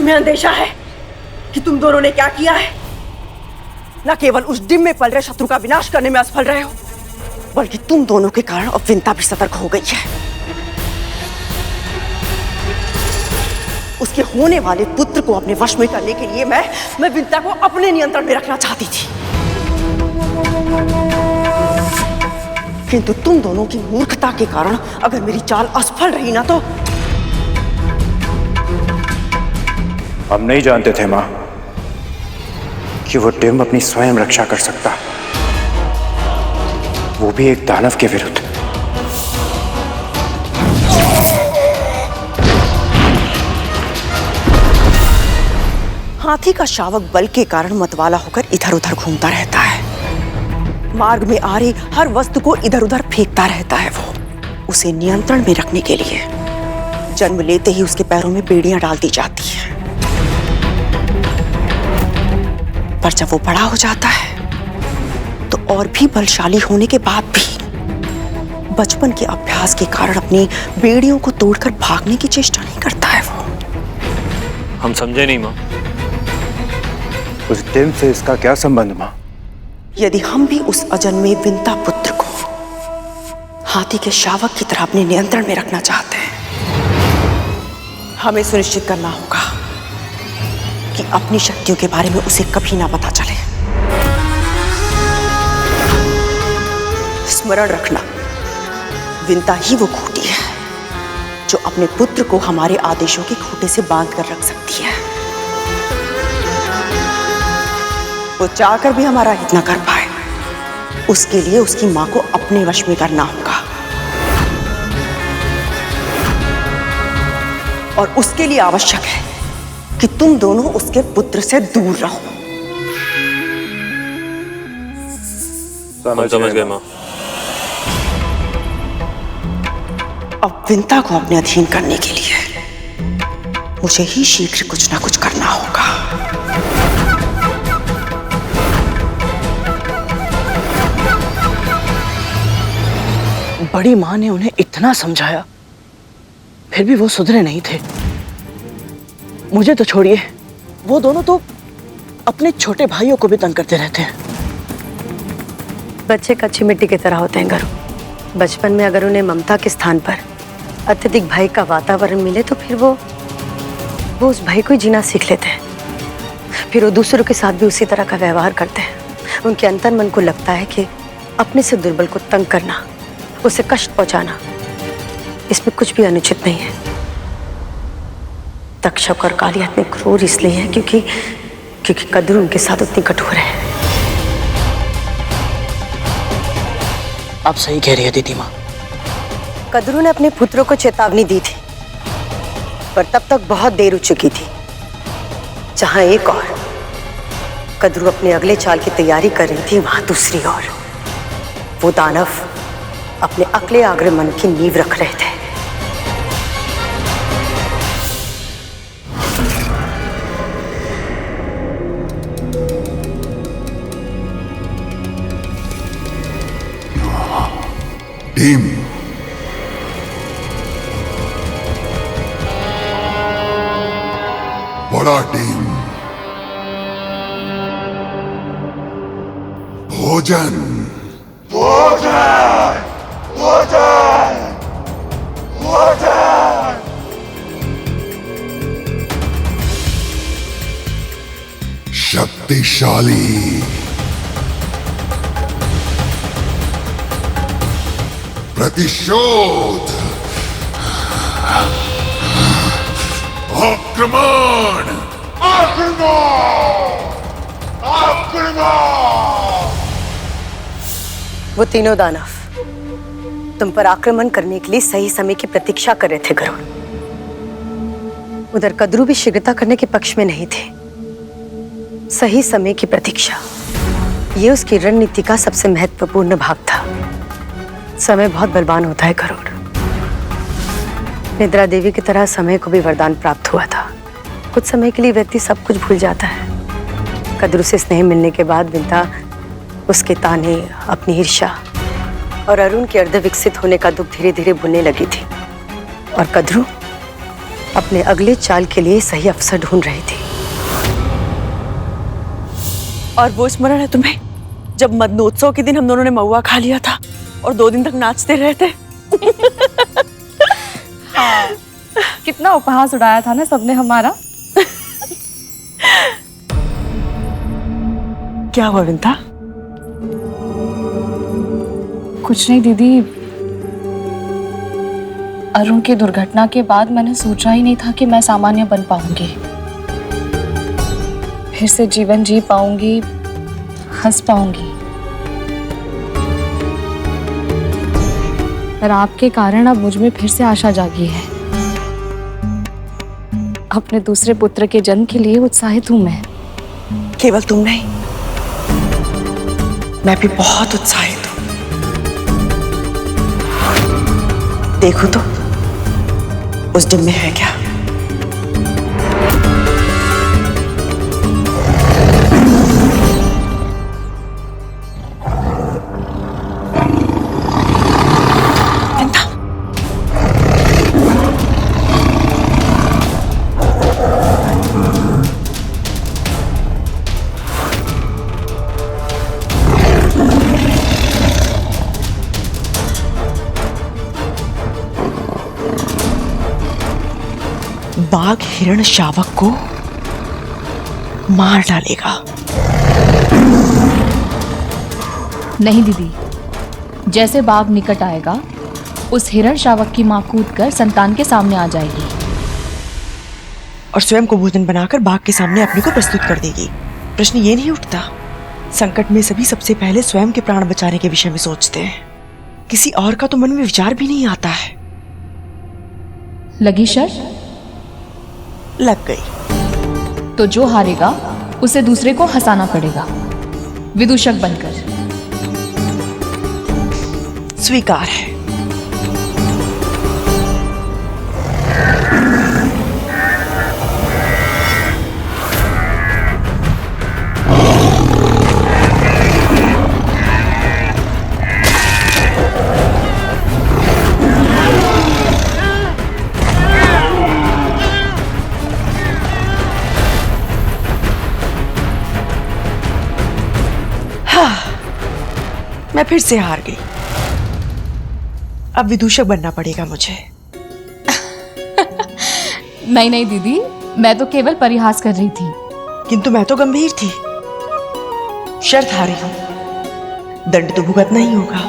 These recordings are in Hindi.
तुम्हें अंदेशा है कि तुम दोनों ने क्या किया है? न केवल उस डिम में पल रहे शत्रु का विनाश करने में असफल रहे हो, बल्कि तुम दोनों के कारण अब विंता भी सतर्क हो गई है। उसके होने वाले पुत्र को अपने वश में करने के लिए मैं विंता को अपने नियंत्रण में रखना चाहती थी, किंतु तुम दोनों की मूर्खता के कारण अगर मेरी चाल असफल रही ना तो। हम नहीं जानते थे मां कि वो डिम अपनी स्वयं रक्षा कर सकता, वो भी एक दानव के विरुद्ध। हाथी का शावक बल के कारण मतवाला होकर इधर उधर घूमता रहता है, मार्ग में आ रही हर वस्तु को इधर उधर फेंकता रहता है। वो उसे नियंत्रण में रखने के लिए जन्म लेते ही उसके पैरों में बेड़ियां डाल दी जाती है, पर जब वो बड़ा हो जाता है तो और भी बलशाली होने के बाद भी बचपन के अभ्यास के कारण अपनी बेड़ियों को तोड़कर भागने की चेष्टा नहीं करता है। वो हम समझे नहीं मां, उस डिम से इसका क्या संबंध मां? यदि हम भी उस अजन्मे विंता पुत्र को हाथी के शावक की तरह अपने नियंत्रण में रखना चाहते हैं, हमें सुनिश्चित करना होगा कि अपनी शक्तियों के बारे में उसे कभी ना पता चले। स्मरण रखना, विंता ही वो खूंटी है जो अपने पुत्र को हमारे आदेशों के खूंटे से बांध कर रख सकती है। वो चाहकर भी हमारा हित न कर पाए, उसके लिए उसकी मां को अपने वश में करना होगा, और उसके लिए आवश्यक है कि तुम दोनों उसके पुत्र से दूर रहो। समझ गए मां। अब विंता को अपने अधीन करने के लिए मुझे ही शीघ्र कुछ ना कुछ करना होगा। बड़ी मां ने उन्हें इतना समझाया, फिर भी वो सुधरे नहीं थे। मुझे तो छोड़िए, वो दोनों तो अपने छोटे भाइयों को भी तंग करते रहते हैं। बच्चे कच्ची मिट्टी की तरह होते हैं गरुड़। बचपन में अगर उन्हें ममता के स्थान पर अत्यधिक भय का वातावरण मिले तो फिर वो उस भय को ही जीना सीख लेते हैं। फिर वो दूसरों के साथ भी उसी तरह का व्यवहार करते हैं। उनके अंतर मन को लगता है कि अपने से दुर्बल को तंग करना, उसे कष्ट पहुंचाना, इसमें कुछ भी अनुचित नहीं है। तक्षक और कालिया इतने क्रूर इसलिए हैं क्योंकि कद्रू उनके साथ उतनी कठोर है। आप सही कह रही है दीदी माँ। कद्रू ने अपने पुत्रों को चेतावनी दी थी, पर तब तक बहुत देर हो चुकी थी। जहां एक और कद्रू अपने अगले चाल की तैयारी कर रही थी, वहां दूसरी ओर वो दानव अपने अगले आक्रमण की नींव रख रहे थे। टीम बड़ा टीम, भोजन भोजन भोजन भोजन। शक्तिशाली, प्रतिशोध, आक्रमण आक्रमण आक्रमण। वो तीनों दानव तुम पर आक्रमण करने के लिए सही समय की प्रतीक्षा कर रहे थे गरुड़। उधर कद्रू भी शीघ्रता करने के पक्ष में नहीं थे। सही समय की प्रतीक्षा, ये उसकी रणनीति का सबसे महत्वपूर्ण भाग था। समय बहुत बलवान होता है गरुड़। निद्रा देवी की तरह समय को भी वरदान प्राप्त हुआ था। कुछ समय के लिए व्यक्ति सब कुछ भूल जाता है। कद्रू से स्नेह मिलने के बाद विंता उसके ताने, अपनी ईर्ष्या और अरुण के अर्ध विकसित होने का दुख धीरे धीरे भूलने लगी थी। और कद्रू अपने अगले चाल के लिए सही अवसर ढूंढ रही थी। और वो स्मरण है तुम्हें जब मदनोत्सव के दिन हम दोनों ने महुआ खा लिया था और 2 दिन तक नाचते रहे थे? हाँ, कितना उपहास उड़ाया था ना सबने हमारा। क्या हुआ विंता? कुछ नहीं दीदी, अरुण की दुर्घटना के बाद मैंने सोचा ही नहीं था कि मैं सामान्य बन पाऊंगी, फिर से जीवन जी पाऊंगी, हंस पाऊंगी। पर आपके कारण अब मुझ में फिर से आशा जागी है। अपने दूसरे पुत्र के जन्म के लिए उत्साहित हूं मैं। केवल तुम नहीं, मैं भी बहुत उत्साहित हूं। देखो तो उस डिम में है क्या? विंता, बाघ हिरण शावक को मार डालेगा। नहीं दीदी, जैसे बाघ निकट आएगा उस हिरण शावक की मां कूदकर संतान के सामने आ जाएगी और स्वयं को भोजन बनाकर बाघ के सामने अपने को प्रस्तुत कर देगी। प्रश्न ये नहीं उठता, संकट में सभी सबसे पहले स्वयं के प्राण बचाने के विषय में सोचते हैं, किसी और का तो मन में विचार भी नहीं आता है। लगी शर्त? लग गई। तो जो हारेगा उसे दूसरे को हंसाना पड़ेगा, विदूषक बनकर। स्वीकार है। मैं फिर से हार गई। अब विदूषक बनना पड़ेगा मुझे। नहीं नहीं दीदी, मैं तो केवल परिहास कर रही थी। किंतु मैं तो गंभीर थी। शर्त हारी हूं, दंड तो भुगतना ही होगा।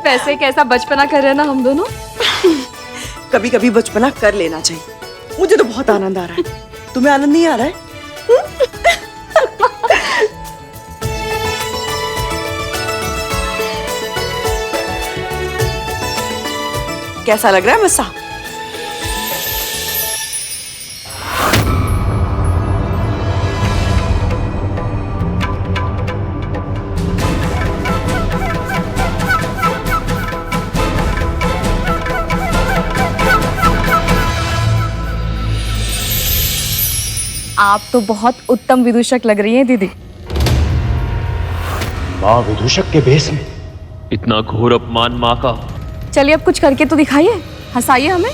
वैसे कैसा बचपना कर रहे हैं ना हम दोनों। कभी कभी बचपना कर लेना चाहिए। मुझे तो बहुत आनंद आ रहा है। तुम्हें आनंद नहीं आ रहा है? कैसा लग रहा है मस्सा? आप तो बहुत उत्तम विदूषक लग रही हैं दीदी। माँ विदूषक के भेष में? इतना घोर अपमान माँ का। चलिए अब कुछ करके तो दिखाइए, हंसाइए हमें।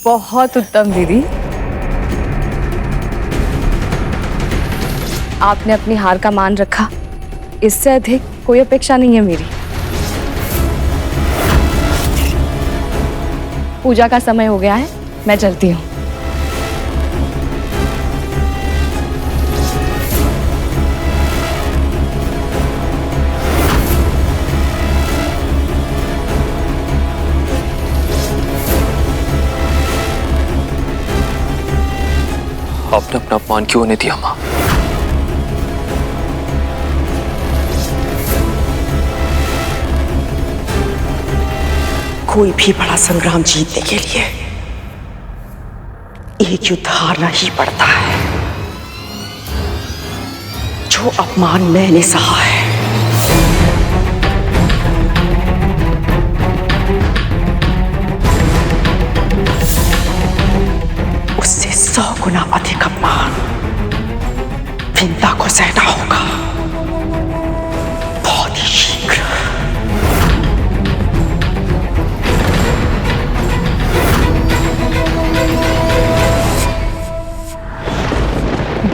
बहुत उत्तम दीदी। आपने अपनी हार का मान रखा, इससे अधिक कोई अपेक्षा नहीं है मेरी। पूजा का समय हो गया है, मैं चलती हूँ। आपने अपना अपमान क्यों होने दिया माँ? कोई भी बड़ा संग्राम जीतने के लिए एक युद्ध हारना ही पड़ता है। जो अपमान मैंने सहा है, उससे 100 गुना अधिक अपमान विंता को सहना होगा, बहुत ही शीघ्र।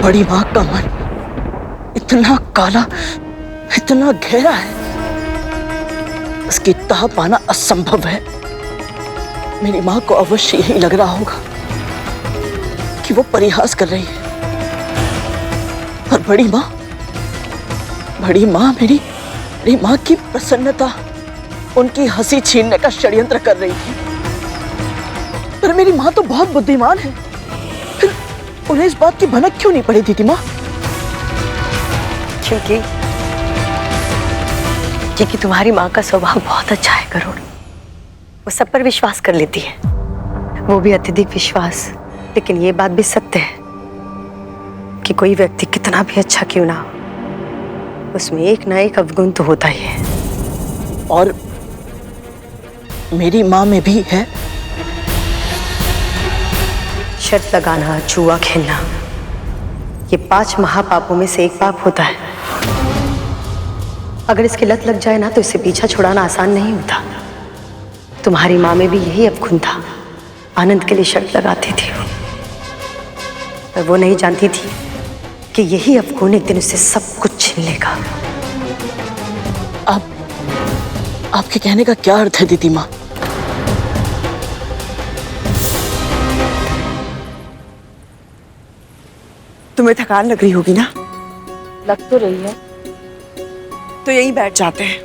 बड़ी माँ का मन इतना काला, इतना गहरा है, उसकी तह पाना असंभव है। मेरी माँ को अवश्य यही लग रहा होगा कि वो परिहास कर रही है। और बड़ी माँ मेरी माँ की प्रसन्नता, उनकी हंसी छीनने का षड्यंत्र कर रही थी। पर मेरी माँ तो बहुत बुद्धिमान है, फिर उन्हें इस बात की भनक क्यों नहीं पड़ी दीदी माँ? क्योंकि तुम्हारी माँ का स्वभाव बहुत अच्छा है करुण। वो सब पर विश्वास कर लेती है, वो भी अत्यधिक विश्वास। लेकिन ये बात भी सत्य है कि कोई व्यक्ति कितना भी अच्छा क्यों ना हो, उसमें एक ना एक अवगुण तो होता ही है। और मेरी माँ में भी है। शर्त लगाना, जुआ खेलना, ये 5 महापापों में से एक पाप होता है। अगर इसकी लत लग जाए ना तो इससे पीछा छुड़ाना आसान नहीं होता। तुम्हारी माँ में भी यही अवगुण था, आनंद के लिए शर्त लगाती थी वो। पर वो नहीं जानती थी कि यही अवगुण एक दिन उससे सब कुछ छीन लेगा। आपके कहने का क्या अर्थ है दीदी माँ? तुम्हें थकान लग रही होगी ना? लग तो रही है। तो यहीं बैठ जाते हैं,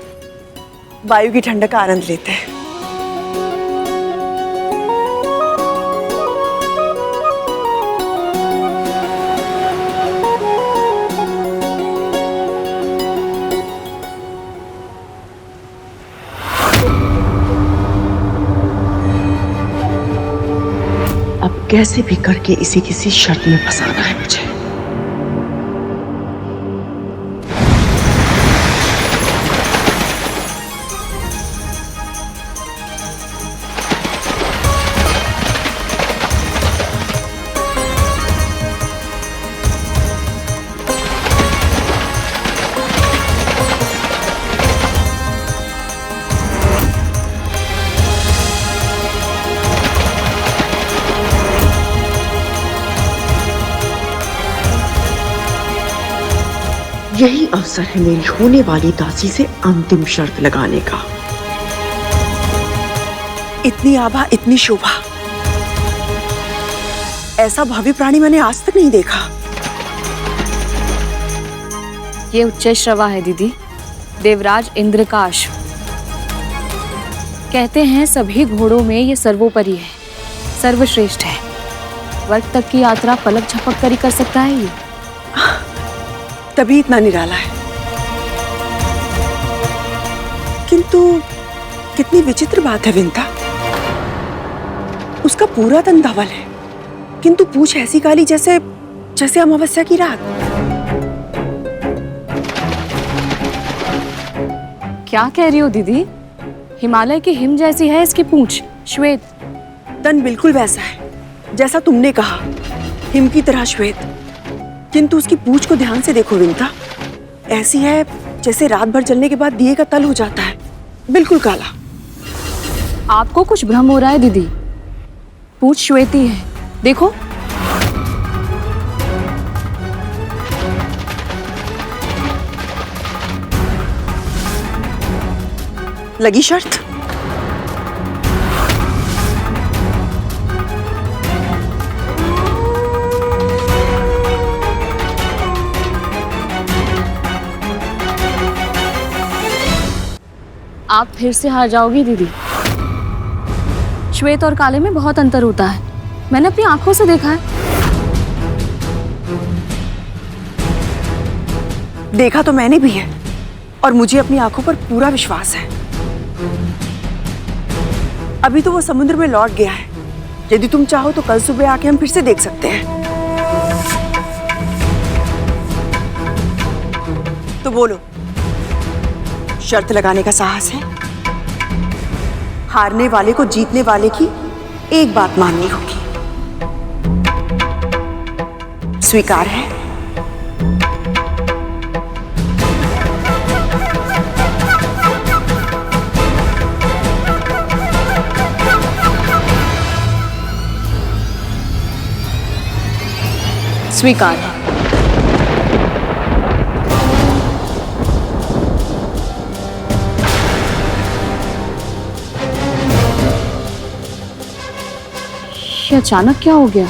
वायु की ठंडक का आनंद लेते हैं। अब कैसे भी करके इसे किसी शर्त में फंसाना है मुझे। यही अवसर है मेरी होने वाली दासी से अंतिम शर्त लगाने का। इतनी आभा, इतनी शोभा, ऐसा भव्य प्राणी मैंने आज तक नहीं देखा। ये उच्च श्रवा है दीदी, देवराज इंद्र का अश्व। कहते हैं सभी घोड़ों में ये सर्वोपरि है, सर्वश्रेष्ठ है। वर्ग तक की यात्रा पलक झपक कर ही कर सकता है ये। तभी इतना निराला है। किंतु कितनी विचित्र बात है विंता, उसका पूरा तन धवल है, किंतु पूंछ ऐसी काली जैसे जैसे अमावस्या की रात। क्या कह रही हो दीदी? हिमालय की हिम जैसी है इसकी पूंछ, श्वेत। तन बिल्कुल वैसा है जैसा तुमने कहा, हिम की तरह श्वेत। किंतु उसकी पूंछ को ध्यान से देखो विंता, ऐसी है जैसे रात भर जलने के बाद दिए का तल हो जाता है, बिल्कुल काला। आपको कुछ भ्रम हो रहा है दीदी। पूछ श्वेती है, देखो। लगी शर्त? आप फिर से हार जाओगी दीदी। श्वेत और काले में बहुत अंतर होता है, मैंने अपनी आंखों से देखा है। देखा तो मैंने भी है और मुझे अपनी आंखों पर पूरा विश्वास है। अभी तो वो समुद्र में लौट गया है। यदि तुम चाहो तो कल सुबह आके हम फिर से देख सकते हैं। तो बोलो, शर्त लगाने का साहस है? हारने वाले को जीतने वाले की एक बात माननी होगी। स्वीकार है? स्वीकार है। ये अचानक क्या हो गया?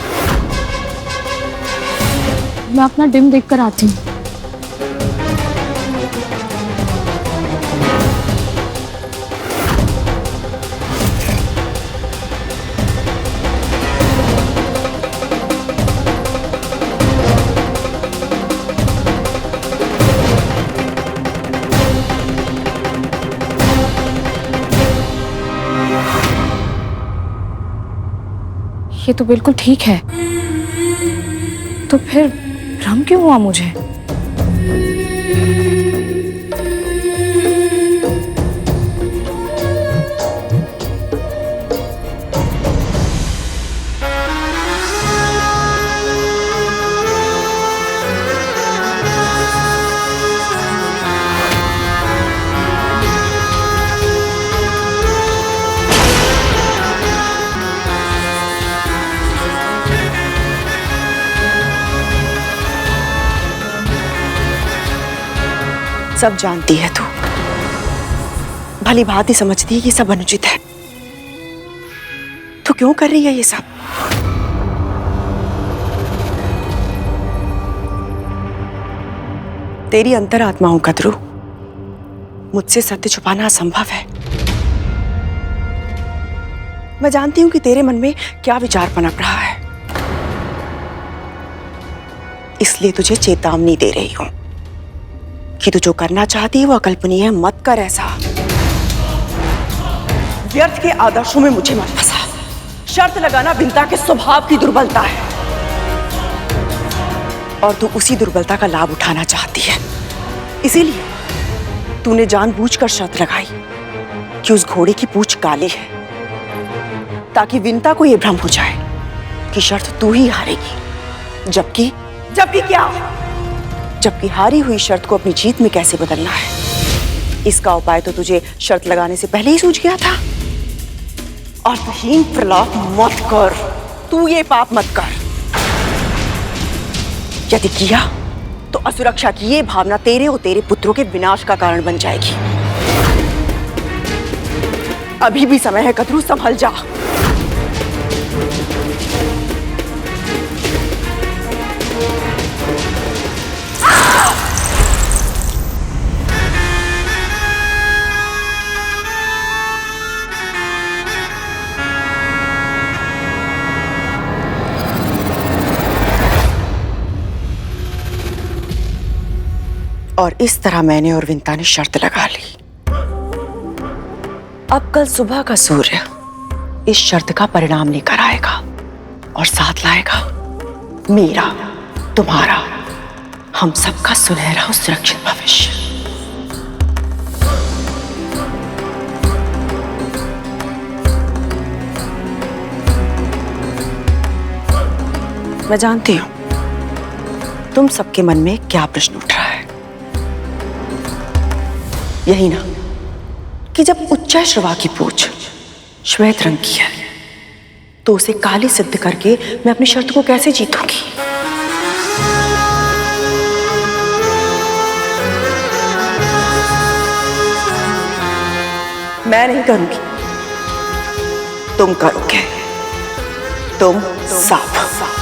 मैं अपना डिम देख कर आती हूँ। ये तो बिल्कुल ठीक है, तो फिर भ्रम क्यों हुआ मुझे? सब जानती है तू, भली भांति समझती है ये सब अनुचित है। तो क्यों कर रही है ये सब? तेरी अंतरात्मा हूं कद्रू, मुझसे सत्य छुपाना असंभव है। मैं जानती हूं कि तेरे मन में क्या विचार पनप रहा है, इसलिए तुझे चेतावनी दे रही हूं कि तू जो करना चाहती है वो अकल्पनीय है। मत कर ऐसा। व्यर्थ के आदर्शों में मुझे मत फंसा। शर्त लगाना विंता के स्वभाव की दुर्बलता है और तू उसी दुर्बलता का लाभ उठाना चाहती है। इसीलिए तूने जानबूझकर शर्त लगाई कि उस घोड़े की पूंछ काली है, ताकि विंता को यह भ्रम हो जाए कि शर्त तू ही हारेगी। जबकि क्या? जबकि हारी हुई शर्त को अपनी जीत में कैसे बदलना है, इसका उपाय तो तुझे शर्त लगाने से पहले ही सूझ गया था। अर्थहीन प्रलाप मत कर, तू ये पाप मत कर। यदि किया तो असुरक्षा की ये भावना तेरे और तेरे पुत्रों के विनाश का कारण बन जाएगी। अभी भी समय है कद्रू, संभल जा। और इस तरह मैंने और विंता ने शर्त लगा ली। अब कल सुबह का सूर्य इस शर्त का परिणाम लेकर आएगा और साथ लाएगा मेरा, तुम्हारा, हम सबका सुनहरा और सुरक्षित भविष्य। मैं जानती हूं तुम सबके मन में क्या प्रश्न उठ रहा है। यही ना कि जब उच्चैःश्रवा की पूंछ श्वेत रंग की है तो उसे काली सिद्ध करके मैं अपनी शर्त को कैसे जीतूंगी? मैं नहीं करूंगी, तुम करोगे। तुम साफ